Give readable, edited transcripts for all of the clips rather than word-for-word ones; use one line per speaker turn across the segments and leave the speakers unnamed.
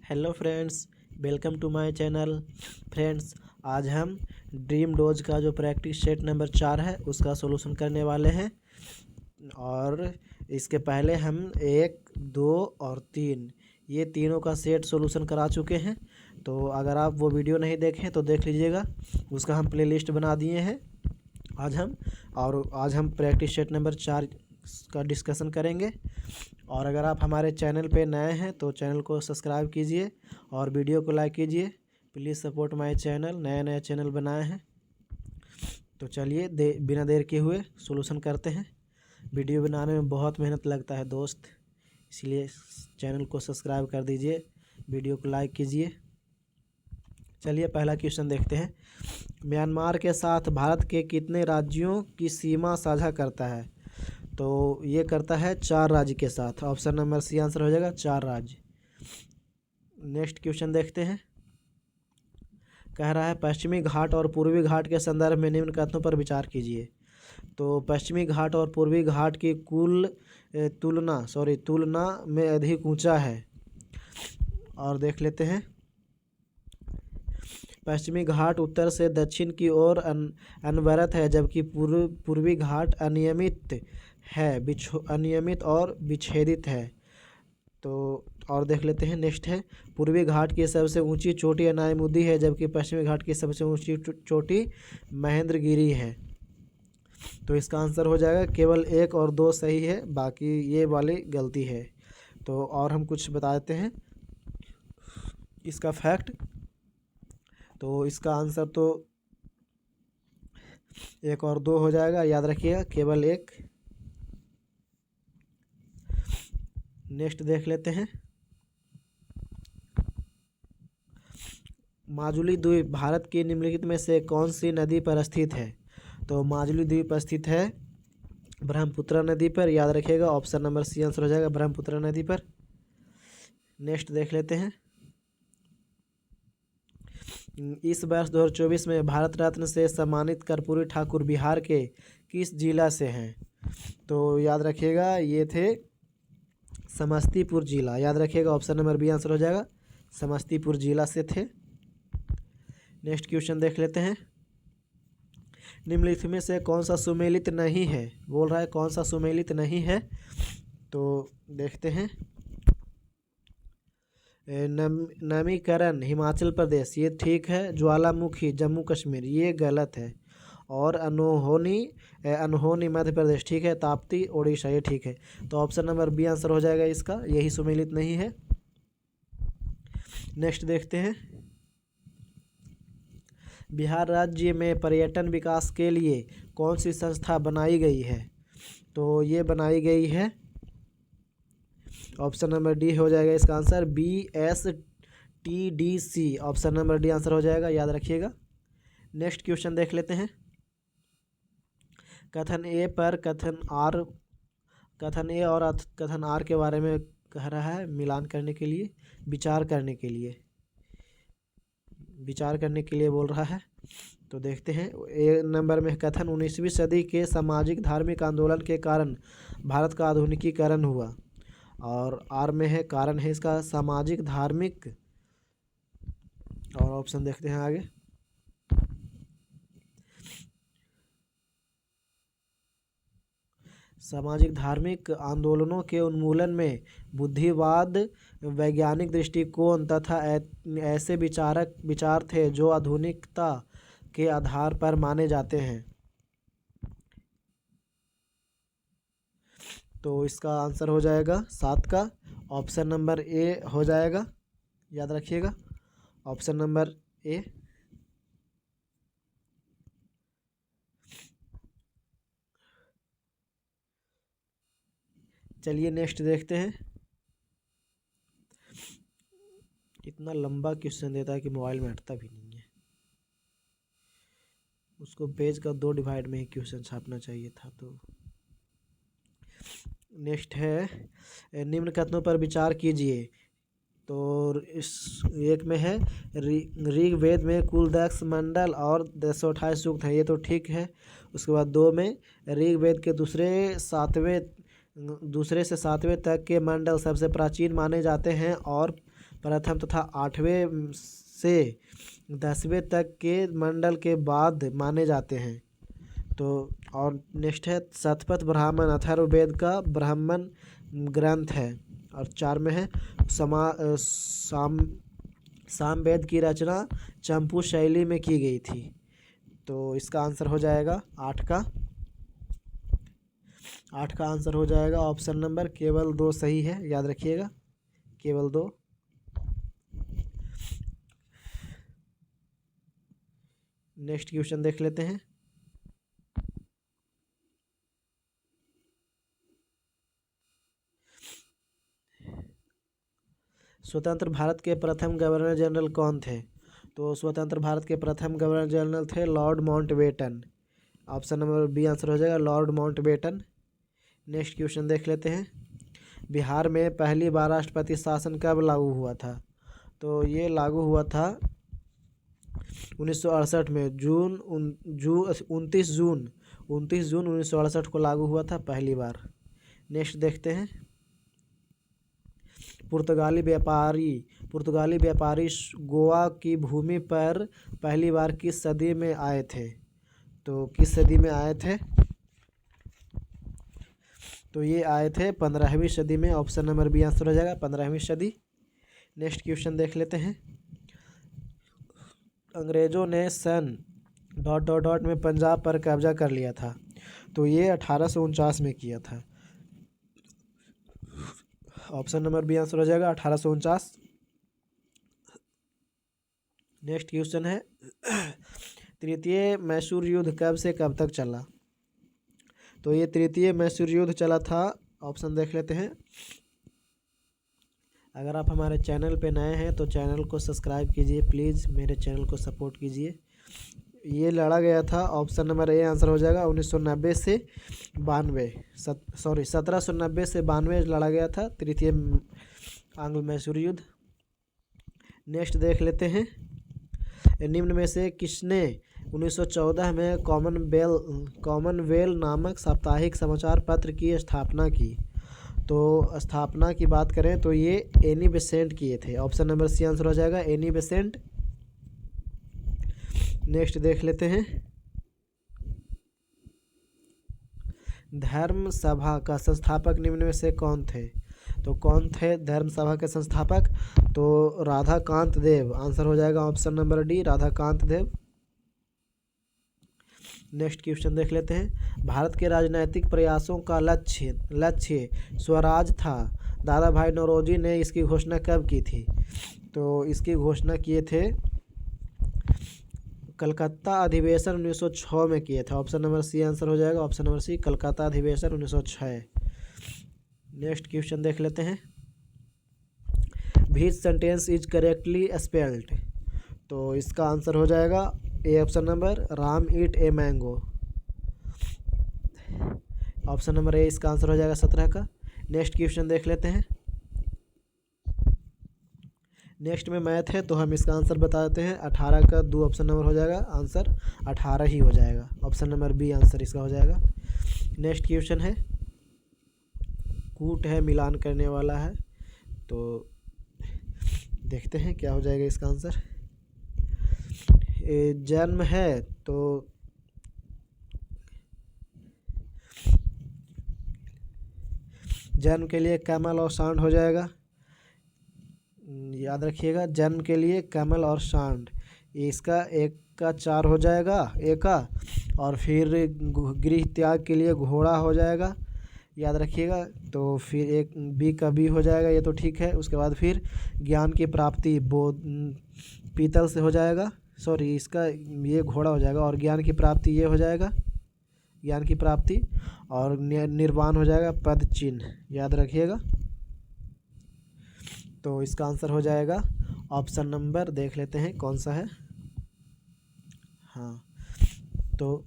Hello friends, welcome to my channel. Friends, आज हम dream dose का जो प्रैक्टिस सेट नंबर 4 है उसका सॉल्यूशन करने वाले हैं। और इसके पहले हम 1, 2 और 3 ये तीनों का सेट सॉल्यूशन करा चुके हैं। तो अगर आप वो वीडियो नहीं देखें तो देख लीजिएगा, उसका हम प्लेलिस्ट बना दिए हैं। आज हम प्रैक्टिस सेट नंबर 4 का डिस्कशन करेंगे। और अगर आप हमारे चैनल पे नए हैं तो चैनल को सब्सक्राइब कीजिए और वीडियो को लाइक कीजिए। प्लीज़ सपोर्ट माय चैनल, नए चैनल बनाए हैं। तो चलिए बिना देर किए हुए सॉल्यूशन करते हैं। वीडियो बनाने में बहुत मेहनत लगता है दोस्त, इसलिए चैनल को सब्सक्राइब कर दीजिए, वीडियो को लाइक कीजिए। चलिए पहला क्वेश्चन देखते हैं। म्यांमार के साथ भारत के कितने राज्यों की सीमा साझा करता है? तो ये करता है 4 राज्य के साथ। ऑप्शन नंबर सी आंसर हो जाएगा 4 राज्य। नेक्स्ट क्वेश्चन देखते हैं। कह रहा है पश्चिमी घाट और पूर्वी घाट के संदर्भ में निम्न कथनों पर विचार कीजिए। तो पश्चिमी घाट और पूर्वी घाट की तुलना में अधिक ऊंचा है। और देख लेते हैं। पश्चिमी घाट उत्तर से दक्षिण की ओर अनवरत है, जबकि पूर्वी घाट अनियमित और विच्छेदित है। तो और देख लेते हैं। नेक्स्ट है, पूर्वी घाट की सबसे ऊंची चोटी अनायमुदी है, जबकि पश्चिमी घाट की सबसे ऊंची चोटी महेंद्रगिरी है। तो इसका आंसर हो जाएगा केवल 1 और 2 सही है, बाकी ये वाली गलती है। तो और हम कुछ बता देते हैं इसका फैक्ट। तो इसका आंसर तो 1 और 2 हो जाएगा, याद रखिएगा, केवल 1। नेक्स्ट देख लेते हैं। माजुली द्वीप भारत की निम्नलिखित में से कौन सी नदी पर स्थित है? तो माजुली द्वीप स्थित है ब्रह्मपुत्र नदी पर, याद रखिएगा। ऑप्शन नंबर सी आंसर हो जाएगा ब्रह्मपुत्र नदी पर। नेक्स्ट देख लेते हैं। इस वर्ष 2024 में भारत रत्न से सम्मानित कर्पूरी ठाकुर बिहार के किस जिला से हैं? तो याद रखिएगा, ये थे समस्तीपुर जिला, याद रखिएगा। ऑप्शन नंबर बी आंसर हो जाएगा, समस्तीपुर जिला से थे। नेक्स्ट क्वेश्चन देख लेते हैं। निम्नलिखित में से कौन सा सुमेलित नहीं है? बोल रहा है कौन सा सुमेलित नहीं है। तो देखते हैं। नमीकरण हिमाचल प्रदेश, ये ठीक है। ज्वालामुखी जम्मू कश्मीर, ये गलत है। और अनहोनी मध्य प्रदेश, ठीक है। ताप्ती ओडिशा, ये ठीक है। तो ऑप्शन नंबर बी आंसर हो जाएगा इसका, यही सुमेलित नहीं है। नेक्स्ट देखते हैं। बिहार राज्य में पर्यटन विकास के लिए कौन सी संस्था बनाई गई है? तो ये बनाई गई है, ऑप्शन नंबर डी हो जाएगा इसका answer, BSTDC। Option number D answer हो जाएगा, याद रखिएगा। नेक्स्ट क्वेश्चन देख लेते हैं। कथन ए और कथन आर के बारे में कह रहा है मिलान करने के लिए, विचार करने के लिए बोल रहा है। तो देखते हैं। ए नंबर में कथन 19वीं सदी के सामाजिक धार्मिक आंदोलन के कारण भारत का आधुनिकीकरण हुआ। और आर में है कारण है इसका सामाजिक धार्मिक। और ऑप्शन देखते हैं आगे। सामाजिक धार्मिक आंदोलनों के उन्मूलन में बुद्धिवाद, वैज्ञानिक दृष्टिकोण तथा ऐसे विचार थे जो आधुनिकता के आधार पर माने जाते हैं। तो इसका आंसर हो जाएगा 7 का, ऑप्शन नंबर ए हो जाएगा, याद रखिएगा। Option number A. चलिए नेक्स्ट देखते हैं। इतना लंबा क्वेश्चन देता है कि मोबाइल में हटता भी नहीं है। उसको पेज का 2 डिवाइड में ही क्वेश्चन छापना चाहिए था। तो नेक्स्ट है, निम्न कथनों पर विचार कीजिए। तो इस एक में है ऋग्वेद में कुल 10 मंडल और 228 सूक्त है, ये तो ठीक है। उसके बाद 2 में ऋग्वेद के दूसरे से 7वें तक के मंडल सबसे प्राचीन माने जाते हैं और प्रथम तथा 8वें से 10वें तक के मंडल के बाद माने जाते हैं। तो और नेक्स्ट है शतपथ ब्राह्मण अथर्ववेद का ब्राह्मण ग्रंथ है। और 4 में है सामवेद की रचना चंपू शैली में की गई थी। तो इसका आंसर हो जाएगा 8 का आंसर हो जाएगा ऑप्शन नंबर, केवल 2 सही है, याद रखिएगा, केवल 2। नेक्स्ट क्वेश्चन देख लेते हैं। स्वतंत्र भारत के प्रथम गवर्नर जनरल कौन थे? तो स्वतंत्र भारत के प्रथम गवर्नर जनरल थे lord Mountbatten. Option number B answer हो जाएगा, लॉर्ड माउंटबेटन। नेक्स्ट क्वेश्चन देख लेते हैं। बिहार में पहली बार राष्ट्रपति शासन कब लागू हुआ था? तो ये लागू हुआ था 1968 में, 29 जून 1968 को लागू हुआ था पहली बार। नेक्स्ट देखते हैं। पुर्तगाली व्यापारी गोवा की भूमि पर पहली बार किस सदी में आए थे? तो किस सदी में आए थे? तो ये आए थे 15वीं सदी में। ऑप्शन नंबर बी आंसर हो जाएगा, 15वीं सदी। नेक्स्ट क्वेश्चन देख लेते हैं। अंग्रेजों ने सन ... में पंजाब पर कब्जा कर लिया था। तो ये 1849 में किया था। ऑप्शन नंबर बी आंसर हो जाएगा, 1849। नेक्स्ट क्वेश्चन है तृतीय मैसूर युद्ध कब से कब तक चला? तो ये तृतीय मैसूर युद्ध चला था, ऑप्शन देख लेते हैं। अगर आप हमारे चैनल पे नए हैं तो चैनल को सब्सक्राइब कीजिए, प्लीज़ मेरे चैनल को सपोर्ट कीजिए। ये लड़ा गया था, ऑप्शन नंबर ए आंसर हो जाएगा, 1990 से 92 1790 से 92 लड़ा गया था तृतीय आंग्ल मैसूर युद्ध। नेक्स्ट देख लेते हैं। निम्न में से किसने 1914 में कॉमनवेल नामक साप्ताहिक समाचार पत्र की स्थापना की? तो स्थापना की बात करें तो ये एनी बेसेंट किए थे। ऑप्शन नंबर सी आंसर हो जाएगा, एनी बेसेंट। नेक्स्ट देख लेते हैं। धर्म सभा का संस्थापक निम्न में से कौन थे? तो कौन थे धर्म सभा के संस्थापक? तो राधाकांत देव। आंसर हो जाएगा ऑप्शन नंबर डी, राधाकांत देव। नेक्स्ट क्वेश्चन देख लेते हैं। भारत के राजनीतिक प्रयासों का लक्ष्य स्वराज था। दादा भाई नौरोजी ने इसकी घोषणा कब की थी? तो इसकी घोषणा किए थे कलकत्ता अधिवेशन 1906 में किए थे। ऑप्शन नंबर सी आंसर हो जाएगा, ऑप्शन नंबर सी, कलकत्ता अधिवेशन 1906। नेक्स्ट क्वेश्चन देख लेते हैं। Which sentence is correctly spelled? तो इसका आंसर हो जाएगा A option number, Ram eat a mango. Option number A इसका आंसर हो जाएगा 17 का। नेक्स्ट क्वेश्चन देख लेते हैं। नेक्स्ट में मैथ है तो हम इसका आंसर बता देते हैं। 18 का 2 ऑप्शन नंबर हो जाएगा, आंसर 18 ही हो जाएगा। ऑप्शन नंबर बी आंसर इसका हो जाएगा। नेक्स्ट क्वेश्चन है, कूट है मिलान करने वाला है, तो देखते हैं क्या हो जाएगा इसका आंसर। जन्म है तो जन्म के लिए कैमल और सांड हो जाएगा, याद रखिएगा, जन्म के लिए कैमल और सांड। इसका 1 का 4 हो जाएगा, ए का, और फिर गृह त्याग के लिए घोड़ा हो जाएगा, याद रखिएगा। तो फिर एक बी का बी हो जाएगा, ये तो ठीक है। उसके बाद फिर ज्ञान की प्राप्ति पीतल से हो जाएगा, सॉरी इसका ये घोड़ा हो जाएगा, और ज्ञान की प्राप्ति ये हो जाएगा, ज्ञान की प्राप्ति, और निर्वाण हो जाएगा पद चिन्ह, याद रखिएगा। तो इसका आंसर हो जाएगा ऑप्शन नंबर, देख लेते हैं कौन सा है। हाँ, तो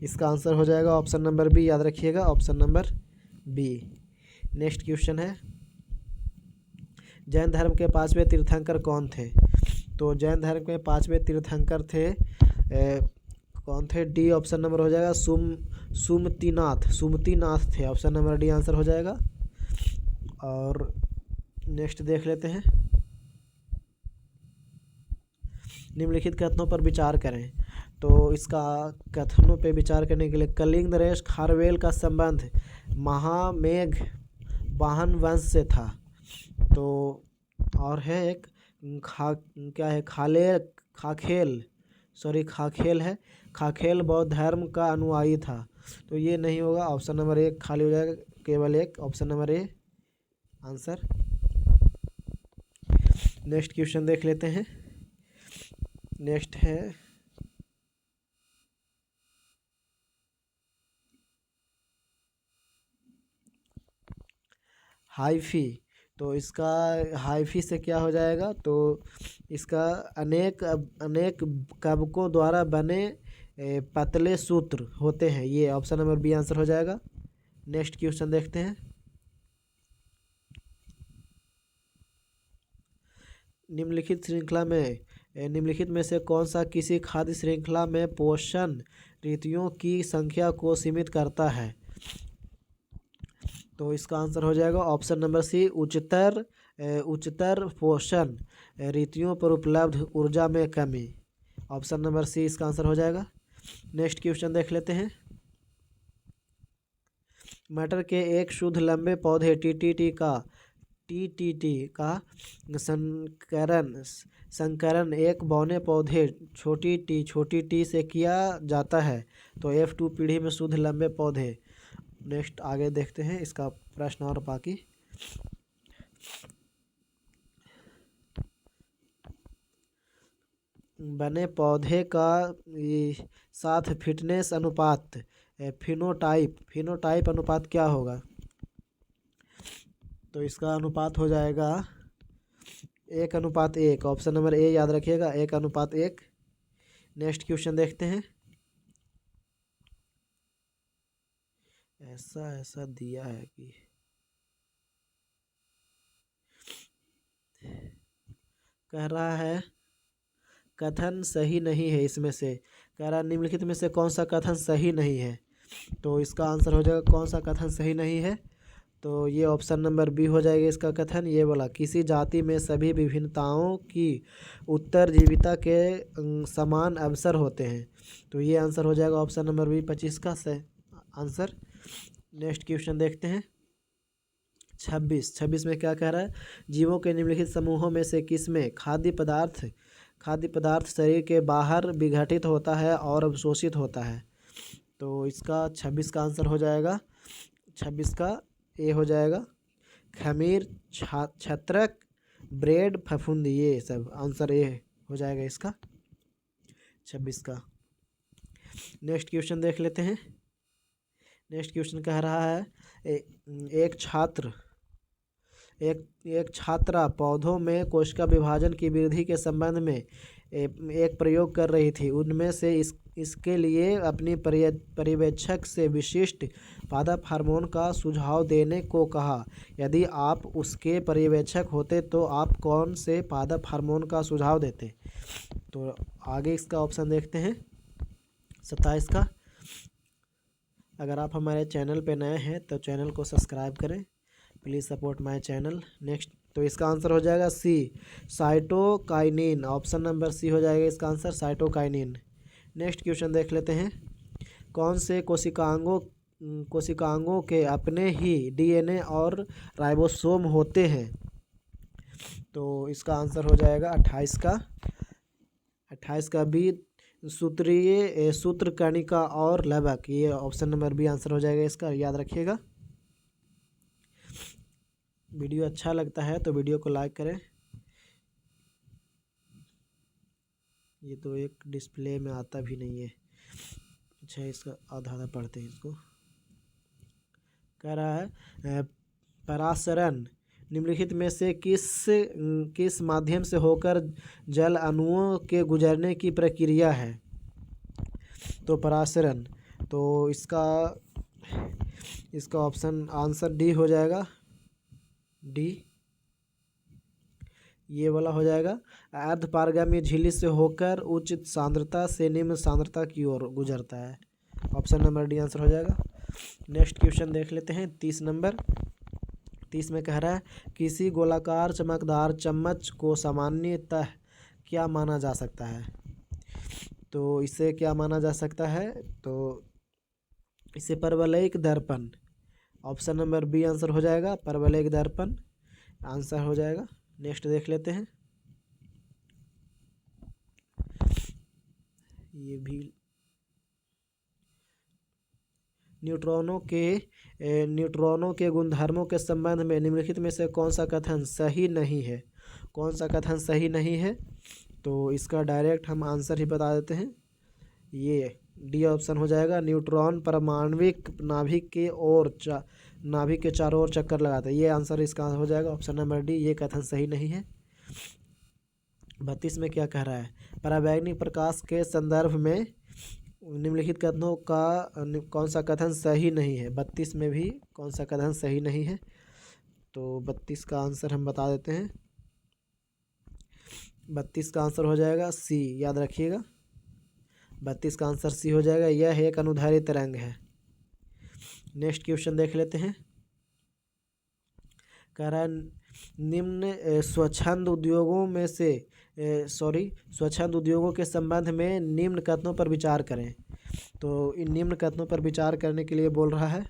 इसका आंसर हो जाएगा ऑप्शन नंबर बी, याद रखिएगा, option number B. Next question है, जैन धर्म के 5वें तीर्थंकर कौन थे? तो जैन धर्म के 5वें तीर्थंकर थे कौन थे? डी ऑप्शन नंबर हो जाएगा, सुमतिनाथ थे। ऑप्शन नंबर डी आंसर हो जाएगा। और नेक्स्ट देख लेते हैं। निम्नलिखित कथनों पर विचार करें। तो इसका कथनों पर विचार करने के लिए कलिंग नरेश खारवेल का संबंध महामेघ वाहन वंश से था। तो और है एक क्या है, खाखेल है, खाखेल बौद्ध धर्म का अनुयायी था। तो ये नहीं होगा, ऑप्शन नंबर 1 खाली हो जाएगा, केवल एक option number A answer. Next question देख लेते हैं। नेक्स्ट है हाइफी। तो इसका हाइफी से क्या हो जाएगा, तो इसका अनेक कवकों द्वारा बने पतले सूत्र होते हैं। ये ऑप्शन नंबर बी आंसर हो जाएगा। नेक्स्ट क्वेश्चन देखते हैं। निम्नलिखित में से कौन सा किसी खाद्य श्रृंखला में पोषण रीतियों की संख्या को सीमित करता है। तो इसका आंसर हो जाएगा ऑप्शन नंबर सी, उच्चतर पोषण रीतियों पर उपलब्ध ऊर्जा में कमी। ऑप्शन नंबर सी इसका आंसर हो जाएगा। नेक्स्ट क्वेश्चन देख लेते हैं। मटर के एक शुद्ध लंबे पौधे टीटीटी का संकरण एक बौने पौधे छोटी टी से किया जाता है। तो F2 पीढ़ी में शुद्ध लंबे पौधे। नेक्स्ट आगे देखते हैं इसका प्रश्न और बाकी। बने पौधे का साथ फिटनेस अनुपात फिनोटाइप अनुपात क्या होगा। तो इसका अनुपात हो जाएगा 1:1। ऑप्शन नंबर ए याद रखिएगा, 1:1। नेक्स्ट क्वेश्चन देखते हैं। ऐसा दिया है कि कह रहा है कथन सही नहीं है। इसमें से कह रहा है निम्नलिखित में से कौन सा कथन सही नहीं है। तो इसका आंसर हो जाएगा कौन सा कथन सही नहीं है। तो ये ऑप्शन नंबर बी हो जाएगा इसका कथन। ये बोला किसी जाति में सभी विभिन्नताओं की उत्तरजीविता के समान अवसर होते हैं। तो ये आंसर हो जाएगा ऑप्शन नंबर बी 25 का आंसर। नेक्स्ट क्वेश्चन देखते हैं। 26 में क्या कह रहा है, जीवों के निम्नलिखित समूहों में से किसमें खाद्य पदार्थ शरीर के बाहर विघटित होता है और अवशोषित होता है। तो इसका 26 का आंसर हो जाएगा, 26 का ए हो जाएगा, खमीर, छत्रक, ब्रेड, फफूंदी, ये सब आंसर ए हो जाएगा इसका 26 का। नेक्स्ट क्वेश्चन देख लेते हैं। नेक्स्ट क्वेश्चन कह रहा है एक छात्रा पौधों में कोशिका विभाजन की वृद्धि के संबंध में एक प्रयोग कर रही थी। उनमें से इसके लिए अपनी पर्यवेक्षक से विशिष्ट पादप हार्मोन का सुझाव देने को कहा। यदि आप उसके पर्यवेक्षक होते तो आप कौन से पादप हार्मोन का सुझाव देते। तो आगे इसका ऑप्शन देखते हैं 27 का। अगर आप हमारे चैनल पे नए हैं तो चैनल को सब्सक्राइब करें, please support my channel. Next तो इसका आंसर हो जाएगा सी, साइटोकाइनिन। ऑप्शन नंबर सी हो जाएगा इसका आंसर, साइटोकाइनिन। नेक्स्ट क्वेश्चन देख लेते हैं। कौन से कोशिकांगों के अपने ही डीएनए और राइबोसोम होते हैं। तो इसका आंसर हो जाएगा 28 का बी, सूत्रकणिका और लवक। ये ऑप्शन नंबर बी आंसर हो जाएगा इसका, याद रखिएगा। वीडियो अच्छा लगता है तो वीडियो को लाइक करें। ये तो एक डिस्प्ले में आता भी नहीं है। अच्छा, इसका आधा पढ़ते हैं इसको। कह रहा है परासरण निम्नलिखित में से किस माध्यम से होकर जल अणुओं के गुजरने की प्रक्रिया है। तो परासरण, तो इसका ऑप्शन आंसर डी हो जाएगा, डी ये वाला हो जाएगा। अर्धपारगामी झिल्ली से होकर उच्च सांद्रता से निम्न सांद्रता की ओर गुजरता है। ऑप्शन नंबर डी आंसर हो जाएगा। नेक्स्ट क्वेश्चन देख लेते हैं 30 32 में कह रहा है किसी गोलाकार चमकदार चम्मच को सामान्यतः क्या माना जा सकता है। तो इसे क्या माना जा सकता है, तो इसे परवलयिक दर्पण, ऑप्शन नंबर बी आंसर हो जाएगा, परवलयिक दर्पण आंसर हो जाएगा। नेक्स्ट देख लेते हैं। ये भी न्यूट्रॉनों के गुणधर्मों के संबंध में निम्नलिखित में से कौन सा कथन सही नहीं है। कौन सा कथन सही नहीं है, तो इसका डायरेक्ट हम आंसर ही बता देते हैं। ये डी ऑप्शन हो जाएगा। न्यूट्रॉन परमाणविक नाभिक के चारों ओर चक्कर लगाते हैं, ये आंसर इसका हो जाएगा ऑप्शन नंबर डी। ये कथन सही नहीं है। 32 में क्या कह रहा है, पराबैंगनी प्रकाश के संदर्भ में निम्नलिखित कथनों का कौन सा कथन सही नहीं है। 32 में भी कौन सा कथन सही नहीं है, तो 32 का आंसर हम बता देते हैं। 32 का आंसर हो जाएगा सी, याद रखिएगा 32 का आंसर सी हो जाएगा। यह एक अनुदैर्ध्य तरंग है। नेक्स्ट क्वेश्चन देख लेते हैं। कह रहा है निम्न स्वच्छंद उद्योगों के संबंध में निम्न कथनों पर विचार करें। तो इन निम्न कथनों पर विचार करने के लिए बोल रहा है,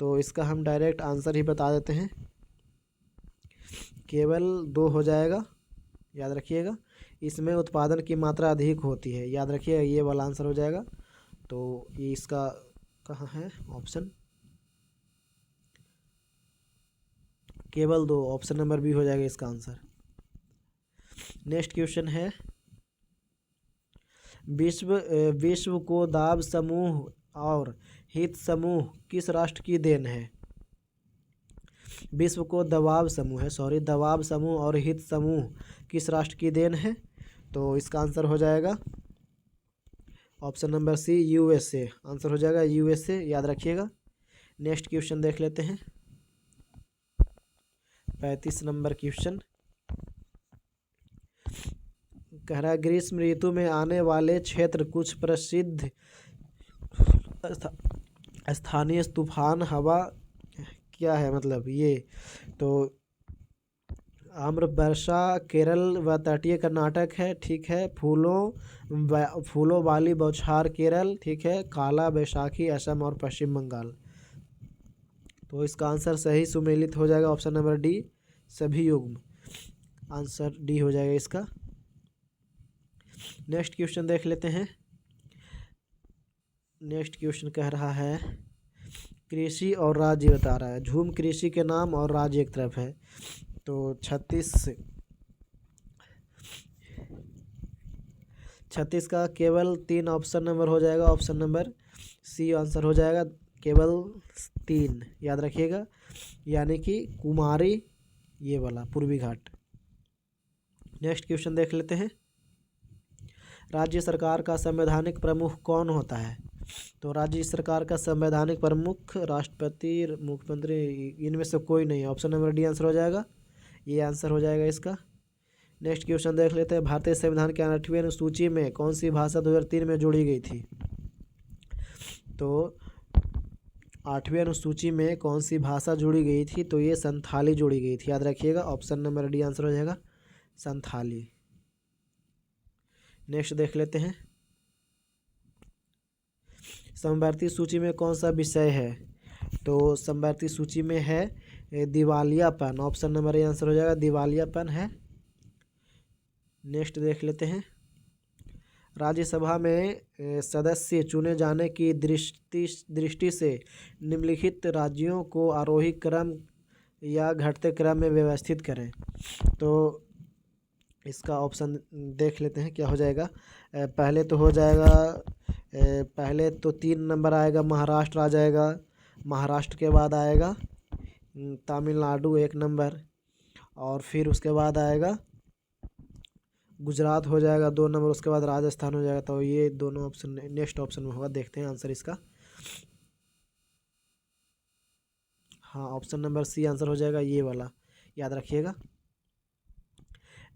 तो इसका हम डायरेक्ट आंसर ही बता देते हैं। केवल 2 हो जाएगा, याद रखिएगा। इसमें उत्पादन की मात्रा अधिक होती है, याद रखिएगा, ये वाला आंसर हो जाएगा। तो ये इसका कहाँ है ऑप्शन, केवल 2, ऑप्शन नंबर बी हो जाएगा इसका आंसर। नेक्स्ट क्वेश्चन है विश्व को दाब समूह और हित समूह किस राष्ट्र की देन है। विश्व को दबाव समूह और हित समूह किस राष्ट्र की देन है, तो इसका आंसर हो जाएगा option number C, USA answer हो जाएगा, यूएसए, याद रखिएगा। नेक्स्ट क्वेश्चन देख लेते हैं। 35 नंबर क्वेश्चन कह रहा है ग्रीष्म ऋतु में आने वाले क्षेत्र कुछ प्रसिद्ध स्थानीय तूफान हवा क्या है, मतलब ये तो आम्र वर्षा केरल व तटीय कर्नाटक है, ठीक है। फूलों वाली बौछार केरल, ठीक है। काला बैसाखी असम और पश्चिम बंगाल। तो इसका आंसर सही सुमेलित हो जाएगा ऑप्शन नंबर डी, सभी युग्म, आंसर डी हो जाएगा इसका। नेक्स्ट क्वेश्चन देख लेते हैं। नेक्स्ट क्वेश्चन कह रहा है कृषि और राज्य बता रहा है। झूम कृषि के नाम और राज्य एक तरफ है, तो 36 का केवल 3 ऑप्शन नंबर हो जाएगा, ऑप्शन नंबर सी आंसर हो जाएगा, केवल 3, याद रखिएगा, यानी कि कुमारी, ये वाला पूर्वी घाट। नेक्स्ट क्वेश्चन देख लेते हैं। राज्य सरकार का संवैधानिक प्रमुख कौन होता है, तो राज्य सरकार का संवैधानिक प्रमुख राष्ट्रपति, मुख्यमंत्री, इनमें से कोई नहीं है, ऑप्शन नंबर डी आंसर हो जाएगा, ये आंसर हो जाएगा इसका। नेक्स्ट क्वेश्चन देख लेते हैं। भारतीय संविधान के 8वीं अनुसूची में कौन सी भाषा 2003 में जोड़ी गई थी, तो 8वीं अनुसूची में कौन सी भाषा जोड़ी गई थी, तो ये संथाली जोड़ी गई थी, याद रखिएगा, ऑप्शन नंबर डी आंसर हो जाएगा, संथाली। नेक्स्ट देख लेते हैं। समवर्ती सूची में कौन सा विषय है, तो समवर्ती सूची में है दिवालियापन, ऑप्शन नंबर ए आंसर हो जाएगा, दिवालियापन है। नेक्स्ट देख लेते हैं। राज्यसभा में सदस्य चुने जाने की दृष्टि से निम्नलिखित राज्यों को आरोही क्रम या घटते क्रम में व्यवस्थित करें, तो इसका ऑप्शन देख लेते हैं क्या हो जाएगा। पहले तो हो जाएगा, पहले तो 3 नंबर आएगा, महाराष्ट्र आ जाएगा, महाराष्ट्र के बाद आएगा तमिलनाडु 1 नंबर, और फिर उसके बाद आएगा गुजरात हो जाएगा 2 नंबर, उसके बाद राजस्थान हो जाएगा। तो ये दोनों ऑप्शन नेक्स्ट ऑप्शन में होगा, देखते हैं आंसर इसका। हाँ, ऑप्शन नंबर सी आंसर हो जाएगा, ये वाला, याद रखिएगा।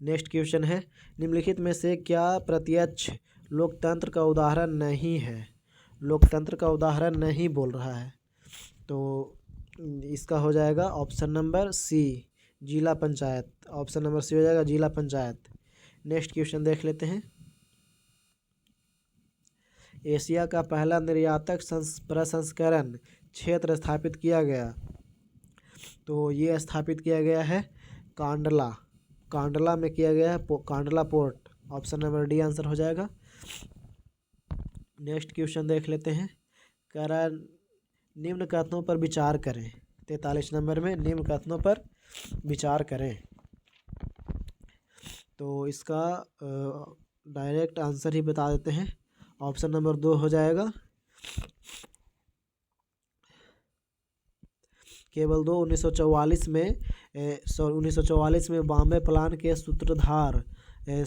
नेक्स्ट क्वेश्चन है निम्नलिखित में से क्या प्रत्यक्ष लोकतंत्र का उदाहरण नहीं है। लोकतंत्र का उदाहरण नहीं बोल रहा है, तो इसका हो जाएगा ऑप्शन नंबर सी, जिला पंचायत। ऑप्शन नंबर सी हो जाएगा जिला पंचायत। नेक्स्ट क्वेश्चन देख लेते हैं। एशिया का पहला निर्यातक प्रसंस्करण क्षेत्र स्थापित किया गया, तो ये स्थापित किया गया है कांडला। कांडला में किया गया है Kandla port. Option number D answer हो जाएगा। नेक्स्ट क्वेश्चन देख लेते हैं। कह रहा है निम्न कथनों पर विचार करें। 43 नंबर में निम्न कथनों पर विचार करें, तो इसका डायरेक्ट आंसर ही बता देते हैं। ऑप्शन नंबर 2 हो जाएगा। केवल 2 1944 में 1944 में बॉम्बे प्लान के सूत्रधार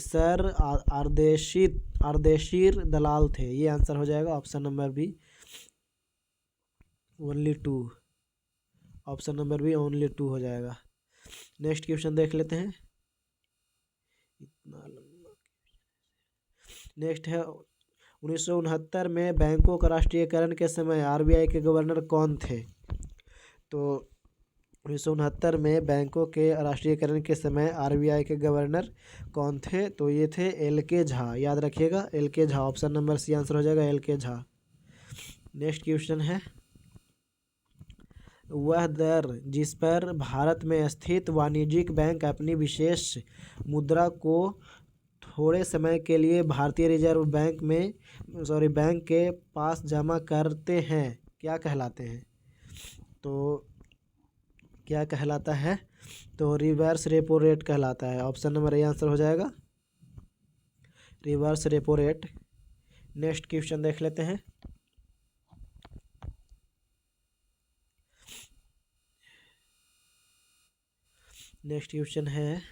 सर आरदेशीर दलाल थे। ये आंसर हो जाएगा option number B, only 2। Option number B only 2 हो जाएगा। नेक्स्ट क्वेश्चन देख लेते हैं। इतना लंबा नेक्स्ट है 1969 में बैंकों का राष्ट्रीयकरण के समय आरबीआई के गवर्नर कौन थे? तो 1969 में बैंकों के राष्ट्रीयकरण के समय आरबीआई के गवर्नर कौन थे? तो ये थे एल.के. झा। याद रखिएगा L K. Jha. Option number C answer हो जाएगा एल.के. झा। नेक्स्ट क्वेश्चन है वह दर जिस पर भारत में स्थित वाणिज्यिक बैंक अपनी विशेष मुद्रा को थोड़े समय के लिए भारतीय रिजर्व बैंक के पास जमा करते हैं क्या कहलाते हैं? तो क्या कहलाता है? तो रिवर्स रेपो रेट कहलाता है। ऑप्शन नंबर ए आंसर हो जाएगा reverse repo rate. Next question देख लेते हैं। नेक्स्ट क्वेश्चन है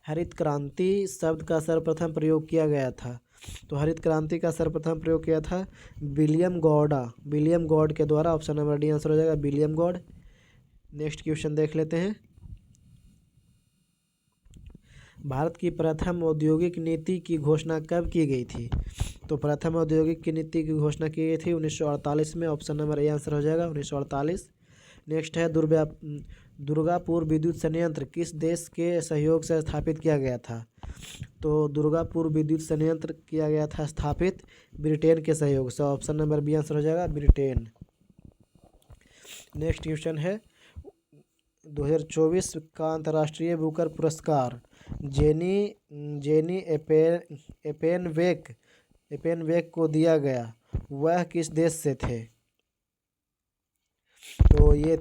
हरित क्रांति शब्द का सर्वप्रथम प्रयोग किया गया था। तो हरित क्रांति का सर्वप्रथम प्रयोग किया था विलियम गॉड के द्वारा। ऑप्शन नंबर डी आंसर हो जाएगा विलियम गॉड। नेक्स्ट क्वेश्चन देख लेते हैं। भारत की प्रथम औद्योगिक नीति की घोषणा कब की गई थी? तो प्रथम औद्योगिक नीति की घोषणा की गई थी 1948 में। ऑप्शन नंबर ए आंसर हो जाएगा 1948। नेक्स्ट है दुर्गापुर विद्युत संयंत्र किस देश के सहयोग से स्थापित किया गया था? तो दुर्गापुर विद्युत संयंत्र किया गया था स्थापित ब्रिटेन के सहयोग से। ऑप्शन नंबर बी आंसर हो जाएगा ब्रिटेन। नेक्स्ट क्वेश्चन है 2024 का अंतर्राष्ट्रीय बुकर पुरस्कार जेनी एपेनवेक को दिया गया, वह किस देश से थे? तो ये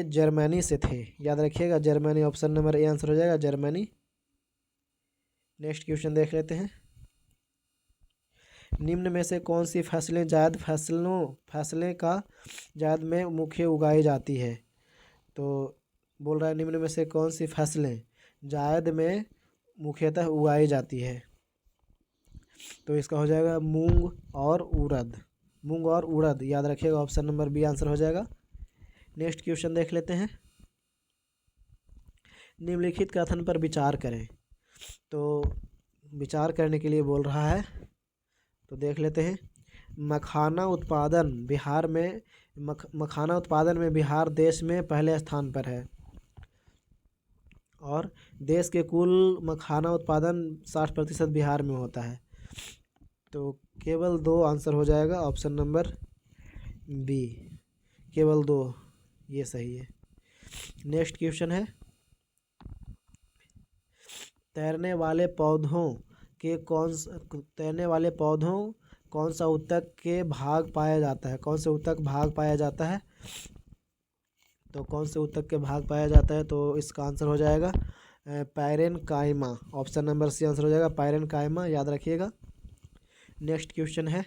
जर्मनी से थे। याद रखिएगा Germany. Option number A answer हो जाएगा जर्मनी। नेक्स्ट क्वेश्चन देख लेते हैं। निम्न में से कौन सी फसलें फसलें का जायद में मुख्य उगाई जाती है? तो बोल रहा है निम्न में से कौन सी फसलें जायद में मुख्यतः उगाई जाती है? तो इसका हो जाएगा मूंग और उड़द। याद रखिएगा ऑप्शन नंबर बी आंसर हो जाएगा। नेक्स्ट क्वेश्चन देख लेते हैं। निम्नलिखित कथन पर विचार करें। तो विचार करने के लिए बोल रहा है, तो देख लेते हैं। मखाना उत्पादन में बिहार देश में पहले स्थान पर है और देश के कुल मखाना उत्पादन 60% बिहार में होता है। तो केवल 2 आंसर हो जाएगा ऑप्शन नंबर बी, केवल 2 ये सही है। नेक्स्ट क्वेश्चन है तैरने वाले पौधों कौन सा उत्तक के भाग पाया जाता है? कौन से उत्तक भाग पाया जाता है? तो कौन से उत्तक के भाग पाया जाता है? तो इसका आंसर हो जाएगा parenchyma. Option number C answer हो जाएगा पैरेनकाइमा। याद रखिएगा। नेक्स्ट क्वेश्चन है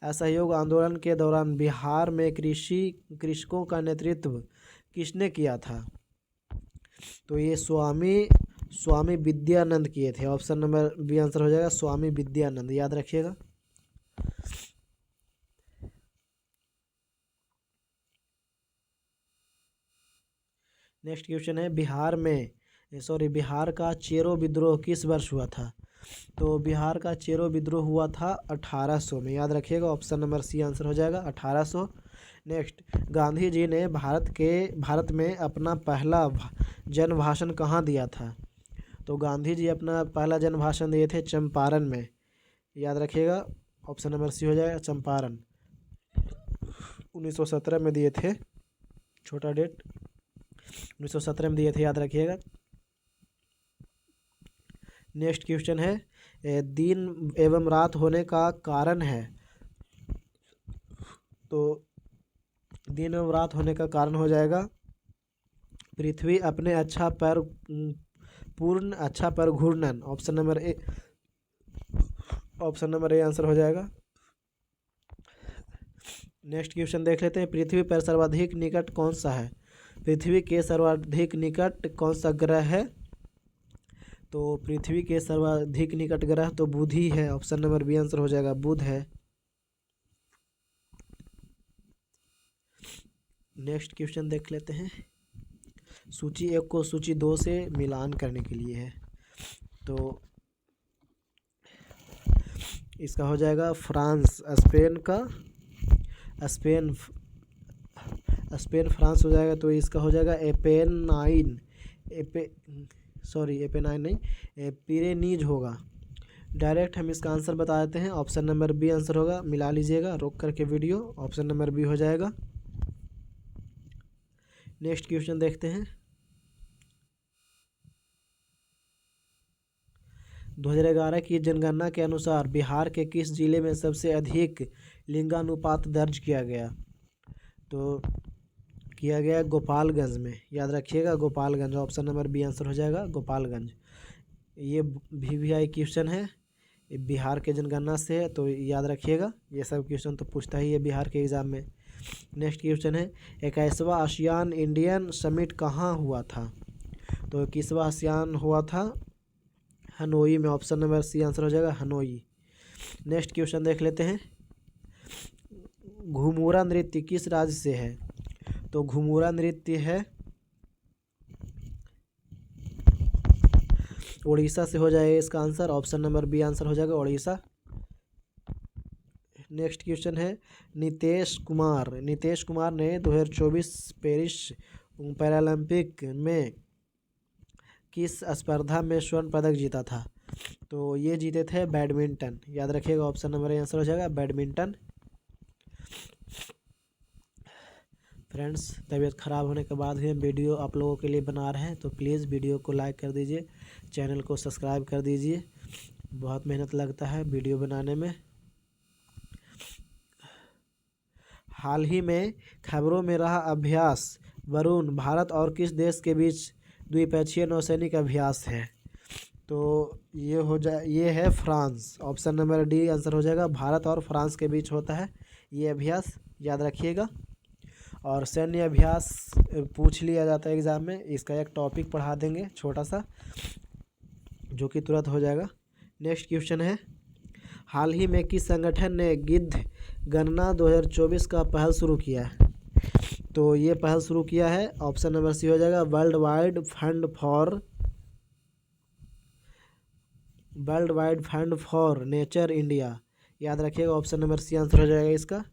असहयोग आंदोलन के दौरान बिहार में कृषकों का नेतृत्व किसने किया था? तो ये स्वामी विद्यानंद किए थे। ऑप्शन नंबर बी आंसर हो जाएगा स्वामी विद्यानंद। याद रखिएगा। नेक्स्ट क्वेश्चन है बिहार का चेरो विद्रोह किस वर्ष हुआ था? तो बिहार का चेरो विद्रोह हुआ था 1800 में। याद रखिएगा ऑप्शन नंबर सी आंसर हो जाएगा 1800। नेक्स्ट, गांधी जी ने भारत में अपना पहला जन भाषण कहाँ दिया था? तो गांधी जी अपना पहला जन भाषण दिए थे चंपारण में, याद रखिएगा। ऑप्शन नंबर सी हो जाएगा चंपारण। 1917 में दिए थे, छोटा डेट, 1917 में दिए थे, याद रखिएगा। नेक्स्ट क्वेश्चन है, दिन एवं रात होने का कारण है। तो दिन एवं रात होने का कारण हो जाएगा पृथ्वी अपने पूर्ण अच्छा पर घूर्णन। ऑप्शन नंबर ए आंसर हो जाएगा। नेक्स्ट क्वेश्चन देख लेते हैं, पृथ्वी पर सर्वाधिक निकट कौन सा है? पृथ्वी के सर्वाधिक निकट कौन सा ग्रह है? तो पृथ्वी के सर्वाधिक निकट ग्रह तो बुध ही है। ऑप्शन नंबर बी आंसर हो जाएगा, बुध है। नेक्स्ट क्वेश्चन देख लेते हैं, सूची 1 को सूची 2 से मिलान करने के लिए है। तो इसका हो जाएगा फ्रांस, स्पेन फ्रांस हो जाएगा। तो इसका हो जाएगा एपेनाइन नहीं, पिरेनीज होगा। डायरेक्ट हम इसका आंसर बता देते हैं, ऑप्शन नंबर बी आंसर होगा। मिला लीजिएगा रोक करके वीडियो, ऑप्शन नंबर बी हो जाएगा। नेक्स्ट क्वेश्चन देखते हैं, 2011 की जनगणना के अनुसार बिहार के किस जिले में सबसे अधिक लिंगानुपात दर्ज किया गया? तो किया गया गोपालगंज में, याद रखिएगा Gopalganj. Option number B answer हो जाएगा गोपालगंज। ये VVI क्वेश्चन है, ये बिहार के जनगणना से है, तो याद रखिएगा। ये सब क्वेश्चन तो पूछता ही है बिहार के एग्ज़ाम में। नेक्स्ट क्वेश्चन है, 21वां आसियान इंडियन समिट कहाँ हुआ था? तो 21वां आसियान हुआ था हनोई में। ऑप्शन नंबर सी आंसर हो जाएगा, हनोई। नेक्स्ट क्वेश्चन देख लेते हैं, घुमुरा नृत्य किस राज्य से है? तो घुमुरा नृत्य है उड़ीसा से हो जाएगा इसका answer. Option number B answer हो जाएगा, उड़ीसा। नेक्स्ट क्वेश्चन है, नीतीश कुमार ने 2024 पेरिस पैरालंपिक में किस स्पर्धा में स्वर्ण पदक जीता था? तो ये जीते थे बैडमिंटन, याद रखिएगा। ऑप्शन नंबर ए आंसर हो जाएगा, बैडमिंटन। फ्रेंड्स, तबीयत ख़राब होने के बाद भी हम वीडियो आप लोगों के लिए बना रहे हैं, तो प्लीज़ वीडियो को लाइक कर दीजिए, चैनल को सब्सक्राइब कर दीजिए। बहुत मेहनत लगता है वीडियो बनाने में। हाल ही में खबरों में रहा अभ्यास वरुण भारत और किस देश के बीच द्विपक्षीय नौसैनिक अभ्यास है? तो ये है France. Option number D answer हो जाएगा, भारत और फ्रांस के बीच होता है ये अभ्यास, याद रखिएगा। और सैन्य अभ्यास पूछ लिया जाता है एग्ज़ाम में, इसका एक टॉपिक पढ़ा देंगे छोटा सा, जो कि तुरंत हो जाएगा। नेक्स्ट क्वेश्चन है, हाल ही में किस संगठन ने गिद्ध गणना 2024 का पहल शुरू किया है? तो ये पहल शुरू किया है, ऑप्शन नंबर सी हो जाएगा, world wide fund for nature India, याद रखिएगा। ऑप्शन नंबर सी आंसर हो जाएगा इसका।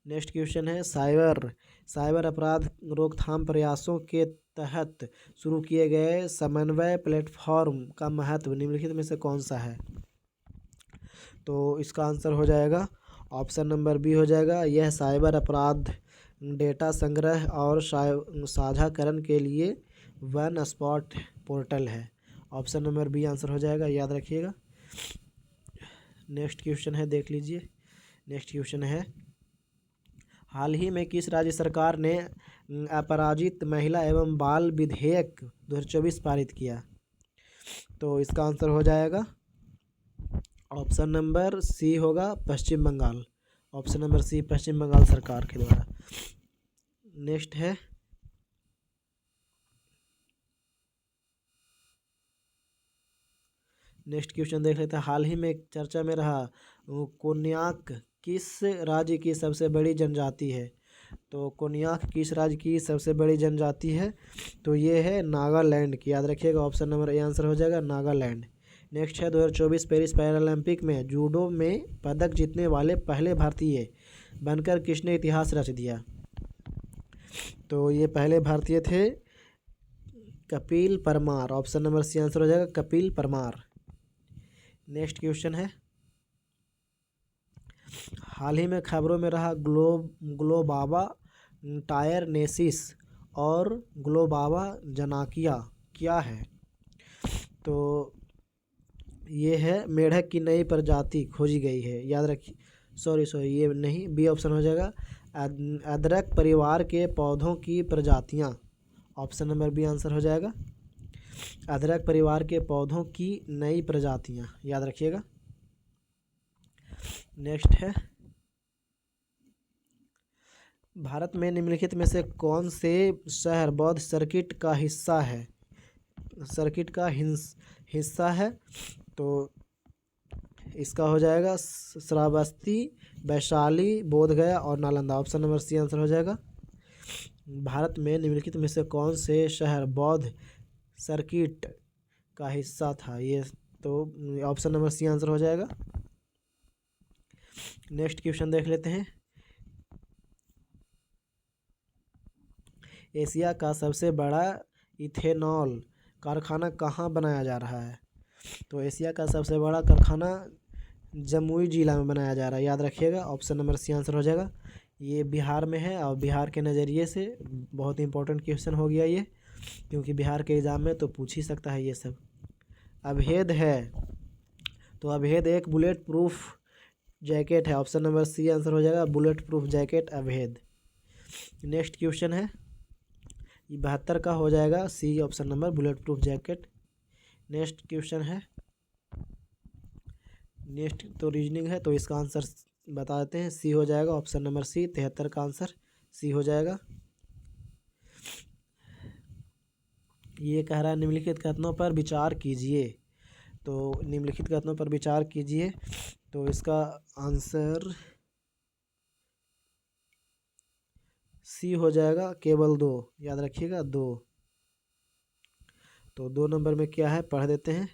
नेक्स्ट क्वेश्चन है, साइबर अपराध रोकथाम प्रयासों के तहत शुरू किए गए समन्वय प्लेटफॉर्म का महत्व निम्नलिखित में से कौन सा है? तो इसका आंसर हो जाएगा, ऑप्शन नंबर बी हो जाएगा। यह साइबर अपराध डेटा संग्रह और साझाकरण के लिए वन स्पॉट पोर्टल है। ऑप्शन नंबर बी आंसर हो जाएगा, याद रखिएगा। नेक्स्ट क्वेश्चन है, देख लीजिए। नेक्स्ट क्वेश्चन है, हाल ही में किस राज्य सरकार ने अपराजित महिला एवं बाल विधेयक 2024 पारित किया? तो इसका आंसर हो जाएगा, ऑप्शन नंबर सी होगा, पश्चिम बंगाल। ऑप्शन नंबर सी, पश्चिम बंगाल सरकार के द्वारा। नेक्स्ट है, नेक्स्ट क्वेश्चन देख लेते हैं, हाल ही में चर्चा में रहा कोन्याक किस राज्य की सबसे बड़ी जनजाति है? तो कोन्याक किस राज्य की सबसे बड़ी जनजाति है? तो ये है नागालैंड की, याद रखिएगा। ऑप्शन नंबर ए आंसर हो जाएगा, नागालैंड। नेक्स्ट है 2024 पेरिस पैरालंपिक में जूडो में पदक जीतने वाले पहले भारतीय बनकर किसने इतिहास रच दिया। तो ये पहले भारतीय थे Kapil Parmar. Option number C answer हो जाएगा कपिल परमार। नेक्स्ट क्वेश्चन है, हाल ही में खबरों में रहा ग्लोबाबा टायरनेसिस और ग्लोबाबा जनाकिया क्या है। तो ये है मेढक की नई प्रजाति खोजी गई है, याद रखिए। सॉरी ये नहीं, बी ऑप्शन हो जाएगा अदरक परिवार के पौधों की प्रजातियां। ऑप्शन नंबर बी आंसर हो जाएगा अदरक परिवार के पौधों की नई प्रजातियां, याद रखिएगा। नेक्स्ट है, भारत में निम्नलिखित में से कौन से शहर बौद्ध सर्किट का हिस्सा है। सर्किट का हिस्सा है, तो इसका हो जाएगा श्रावस्ती, वैशाली, बोधगया और Nalanda. Option number C answer हो जाएगा। भारत में निम्नलिखित में से कौन से शहर बौद्ध सर्किट का हिस्सा था, ये तो ऑप्शन नंबर सी आंसर हो जाएगा। नेक्स्ट क्वेश्चन देख लेते हैं, एशिया का सबसे बड़ा इथेनॉल कारखाना कहाँ बनाया जा रहा है। तो एशिया का सबसे बड़ा कारखाना जमुई जिला में बनाया जा रहा है, याद रखिएगा। ऑप्शन नंबर सी आंसर हो जाएगा। ये बिहार में है और बिहार के नज़रिए से बहुत इंपॉर्टेंट क्वेश्चन हो गया ये, क्योंकि बिहार के एग्ज़ाम में तो पूछ ही सकता है ये सब। अभेद है, तो अभेद एक बुलेट प्रूफ जैकेट है। ऑप्शन नंबर सी आंसर हो जाएगा bulletproof jacket Abhed. Next question है, 72 का हो जाएगा C option number bulletproof jacket. Next question है, नेक्स्ट तो रीजनिंग है, तो इसका आंसर बता देते हैं, सी हो जाएगा। ऑप्शन नंबर सी 73 का आंसर सी हो जाएगा। ये कह रहा है निम्नलिखित कथनों पर विचार कीजिए। तो निम्नलिखित कथनों पर विचार कीजिए, तो इसका आंसर सी हो जाएगा केवल 2, याद रखिएगा 2। तो 2 नंबर में क्या है पढ़ देते हैं।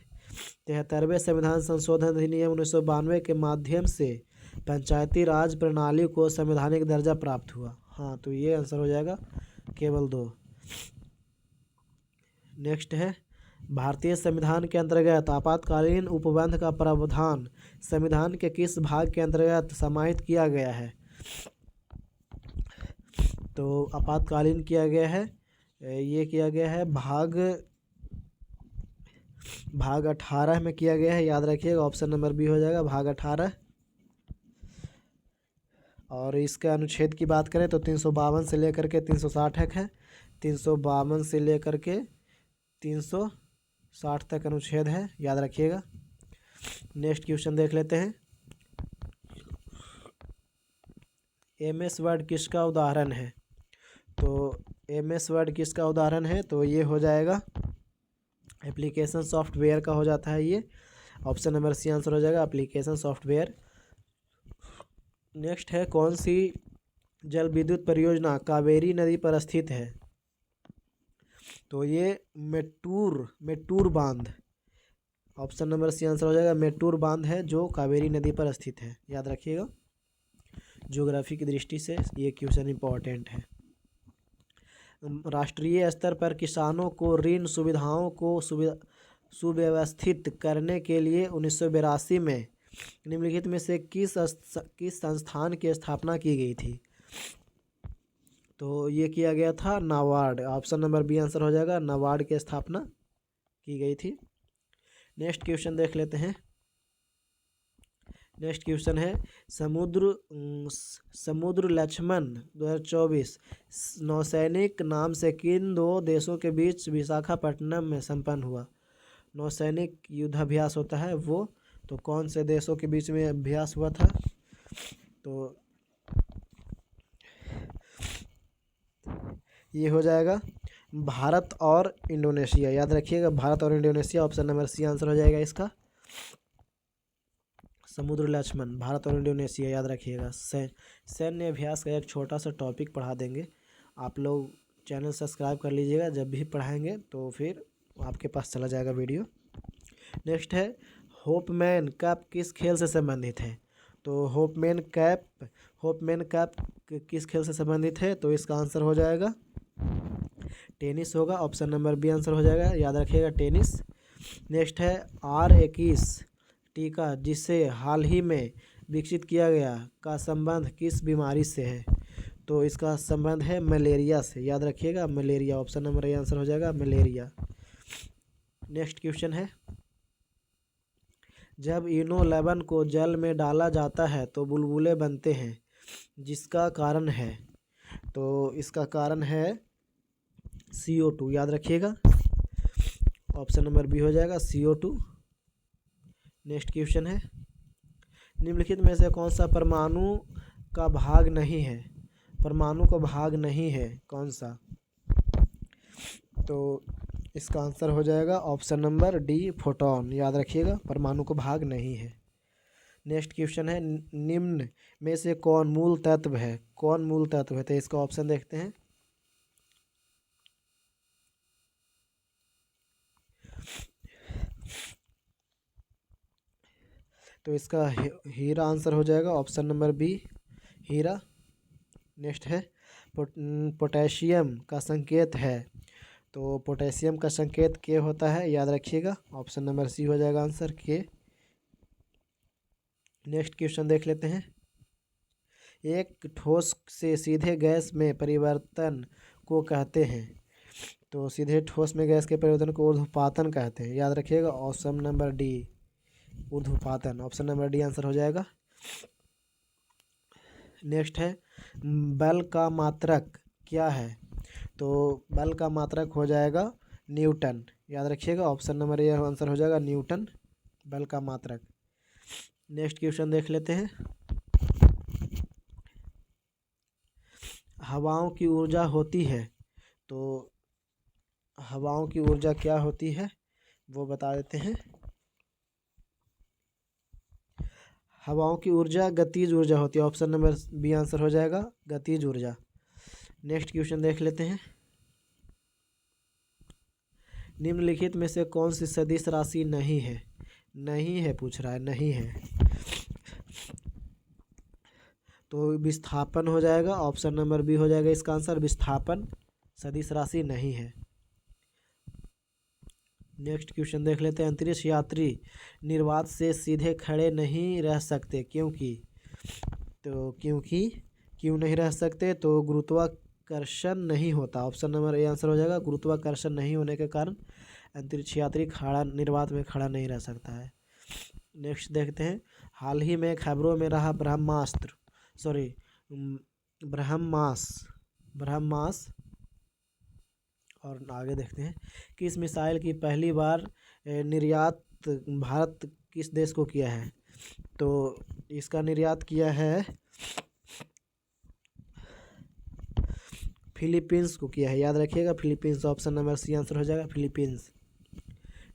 73वें संविधान संशोधन अधिनियम 1992 के माध्यम से पंचायती राज प्रणाली को संवैधानिक दर्जा प्राप्त हुआ। हाँ, तो ये आंसर हो जाएगा केवल 2। नेक्स्ट है, भारतीय संविधान के अंतर्गत आपातकालीन उपबंध का प्रावधान संविधान के किस भाग के अंतर्गत समाहित किया गया है। तो आपातकालीन किया गया है, ये किया गया है भाग 18 में किया गया है, याद रखिएगा। ऑप्शन नंबर बी हो जाएगा भाग 18। और इसके अनुच्छेद की बात करें तो 352 से लेकर के 360 तक है। 352 से लेकर के 360 तक अनुच्छेद है, याद रखिएगा। नेक्स्ट क्वेश्चन देख लेते हैं, MS वर्ड किसका उदाहरण है। तो MS वर्ड किसका उदाहरण है, तो ये हो जाएगा एप्लीकेशन सॉफ्टवेयर का हो जाता है ये। ऑप्शन नंबर सी आंसर हो जाएगा एप्लीकेशन सॉफ्टवेयर। नेक्स्ट है, कौन सी जल विद्युत परियोजना कावेरी नदी पर स्थित है। तो ये मेट्टूर बांध। ऑप्शन नंबर सी आंसर हो जाएगा मेट्टूर बांध है जो कावेरी नदी पर स्थित है, याद रखिएगा। ज्योग्राफी की दृष्टि से ये क्वेश्चन इंपॉर्टेंट है। राष्ट्रीय स्तर पर किसानों को ऋण सुविधाओं को सुव्यवस्थित करने के लिए 1982 में निम्नलिखित में से किस संस्थान की स्थापना की गई थी। तो ये किया गया था NABARD. Option number B answer हो जाएगा नाबार्ड की स्थापना की गई थी। नेक्स्ट क्वेश्चन देख लेते हैं। नेक्स्ट क्वेश्चन है, समुद्र लक्ष्मण 2024 नौसैनिक नाम से किन 2 देशों के बीच विशाखापट्टनम में संपन्न हुआ। नौसैनिक युद्धाभ्यास होता है वो, तो कौन से देशों के बीच में अभ्यास हुआ था। तो ये हो जाएगा भारत और इंडोनेशिया, याद रखिएगा भारत और Indonesia. Option number C answer हो जाएगा इसका समुद्र लक्ष्मण, भारत और इंडोनेशिया, याद रखिएगा। सैन्य अभ्यास का एक छोटा सा टॉपिक पढ़ा देंगे, आप लोग चैनल सब्सक्राइब कर लीजिएगा, जब भी पढ़ाएंगे तो फिर आपके पास चला जाएगा वीडियो। नेक्स्ट है होपमैन कप किस खेल से संबंधित है। तो होपमैन कप किस खेल से संबंधित है, तो इसका आंसर हो जाएगा टेनिस होगा। ऑप्शन नंबर बी आंसर हो जाएगा, याद रखिएगा टेनिस। नेक्स्ट है R21 टीका जिसे हाल ही में विकसित किया गया का संबंध किस बीमारी से है। तो इसका संबंध है मलेरिया से, याद रखिएगा malaria. Option number A answer हो जाएगा मलेरिया। नेक्स्ट क्वेश्चन है जब इनो लवण को जल में डाला जाता है तो बुलबुले बनते हैं, जिसका कारण है। तो इसका कारण है CO2, याद रखिएगा। ऑप्शन नंबर बी हो जाएगा CO2। नेक्स्ट क्वेश्चन है निम्नलिखित में से कौन सा परमाणु का भाग नहीं है। परमाणु का भाग नहीं है कौन सा। तो इसका आंसर हो जाएगा ऑप्शन नंबर डी फोटोन, याद रखिएगा परमाणु का भाग नहीं है। नेक्स्ट क्वेश्चन है निम्न में से कौन मूल तत्व है। कौन मूल तत्व है, तो इसका ऑप्शन देखते हैं। तो इसका हीरा आंसर हो जाएगा, ऑप्शन नंबर बी हीरा। नेक्स्ट है पोटेशियम का संकेत है। तो पोटेशियम का संकेत के होता है, याद रखिएगा। ऑप्शन नंबर सी हो जाएगा आंसर के। नेक्स्ट क्वेश्चन देख लेते हैं एक ठोस से सीधे गैस में परिवर्तन को कहते हैं। तो सीधे ठोस में गैस के परिवर्तन को ऊर्ध्वपातन कहते हैं, याद रखिएगा। ऑप्शन नंबर डी ऊर्ध्वपातन, ऑप्शन नंबर डी आंसर हो जाएगा। नेक्स्ट है बल का मात्रक क्या है। तो बल का मात्रक हो जाएगा न्यूटन, याद रखिएगा। ऑप्शन नंबर ए आंसर हो जाएगा न्यूटन, बल का मात्रक। नेक्स्ट क्वेश्चन देख लेते हैं हवाओं की ऊर्जा होती है। तो हवाओं की ऊर्जा क्या होती है वो बता देते हैं। हवाओं की ऊर्जा गतिज ऊर्जा होती है, ऑप्शन नंबर बी आंसर हो जाएगा गतिज ऊर्जा। नेक्स्ट क्वेश्चन देख लेते हैं निम्नलिखित में से कौन सी सदिश राशि नहीं है। नहीं है पूछ रहा है, नहीं है। तो विस्थापन हो जाएगा, ऑप्शन नंबर बी हो जाएगा इसका आंसर विस्थापन सदिश राशि नहीं है। नेक्स्ट क्वेश्चन देख लेते हैं अंतरिक्ष यात्री निर्वात से सीधे खड़े नहीं रह सकते क्योंकि। तो क्यों नहीं रह सकते, तो गुरुत्वाकर्षण नहीं होता। ऑप्शन नंबर ए आंसर हो जाएगा गुरुत्वाकर्षण नहीं होने के कारण अंतरिक्ष यात्री खड़ा निर्वात में खड़ा नहीं रह सकता है। नेक्स्ट देखते हैं हाल ही में खबरों में रहा ब्रह्मास और आगे देखते हैं किस मिसाइल की पहली बार निर्यात भारत किस देश को किया है। तो इसका निर्यात किया है फिलीपींस को किया है, याद रखिएगा Philippines. Option number C answer हो जाएगा फिलीपींस।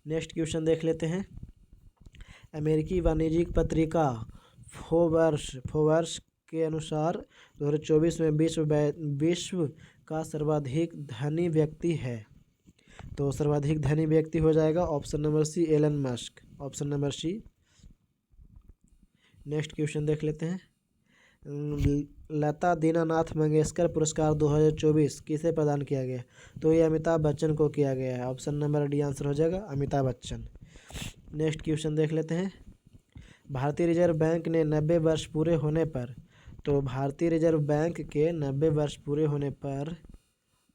नेक्स्ट क्वेश्चन देख लेते हैं अमेरिकी वाणिज्यिक पत्रिका फोर्ब्स के अनुसार 2024 में विश्व का सर्वाधिक धनी व्यक्ति है। तो सर्वाधिक धनी व्यक्ति हो जाएगा option number C Elon Musk, option number C. Next question देख लेते हैं लता दीनानाथ मंगेशकर पुरस्कार 2024 किसे प्रदान किया गया। तो ये अमिताभ बच्चन को किया गया है, ऑप्शन नंबर डी आंसर हो जाएगा अमिताभ बच्चन। नेक्स्ट क्वेश्चन देख लेते हैं भारतीय रिजर्व बैंक ने 90 वर्ष पूरे होने पर। तो भारतीय रिजर्व बैंक के 90 वर्ष पूरे होने पर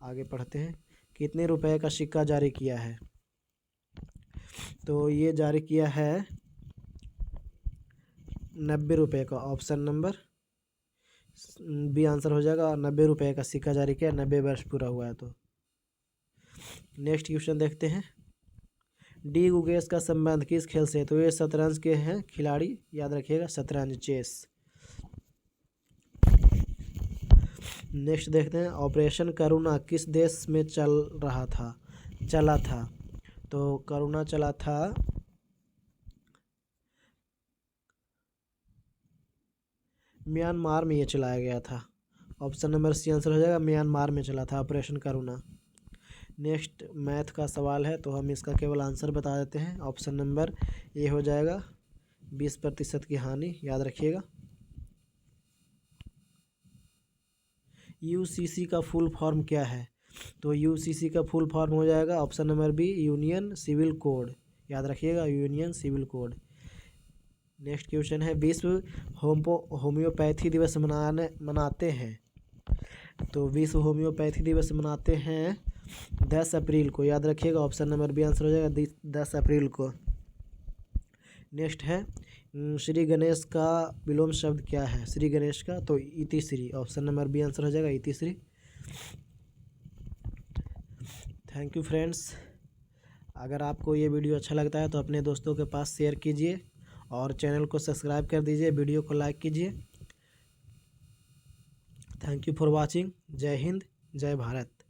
आगे पढ़ते हैं कितने रुपए का सिक्का जारी किया है। तो ये जारी किया है 90 रुपये का, ऑप्शन नंबर बी आंसर हो जाएगा 90 रुपये का सिक्का जारी किया 90 वर्ष पूरा हुआ है। तो नेक्स्ट क्वेश्चन देखते हैं डी गुगेश का संबंध किस खेल से है। तो ये शतरंज के हैं खिलाड़ी, याद रखिएगा शतरंज चेस। नेक्स्ट देखते हैं ऑपरेशन करुणा किस देश में चला था। तो करुणा चला था म्यांमार में ये चलाया गया था, ऑप्शन नंबर सी आंसर हो जाएगा म्यांमार में चला था ऑपरेशन करुणा। नेक्स्ट मैथ का सवाल है, तो हम इसका केवल आंसर बता देते हैं। ऑप्शन नंबर ए हो जाएगा 20% की हानि, याद रखिएगा। यूसीसी का फुल फॉर्म क्या है? तो यूसीसी का फुल फॉर्म हो जाएगा option number B union civil code, याद रखिएगा union civil code. Next question है विश्व होम्योपैथी दिवस मनाते हैं, तो विश्व होम्योपैथी दिवस मनाते हैं 10 अप्रैल को, याद रखिएगा ऑप्शन नंबर बी आंसर हो जाएगा 10 अप्रैल को। नेक्स्ट है श्री गणेश का विलोम शब्द क्या है? श्री गणेश का तो इतिश्री, ऑप्शन नंबर बी आंसर हो जाएगा इतिश्री। Thank you friends. अगर आपको ये वीडियो अच्छा लगता है तो अपने दोस्तों के पास शेयर कीजिए और चैनल को सब्सक्राइब कर दीजिए, वीडियो को लाइक कीजिए। Thank you for watching. जय हिंद, जय भारत।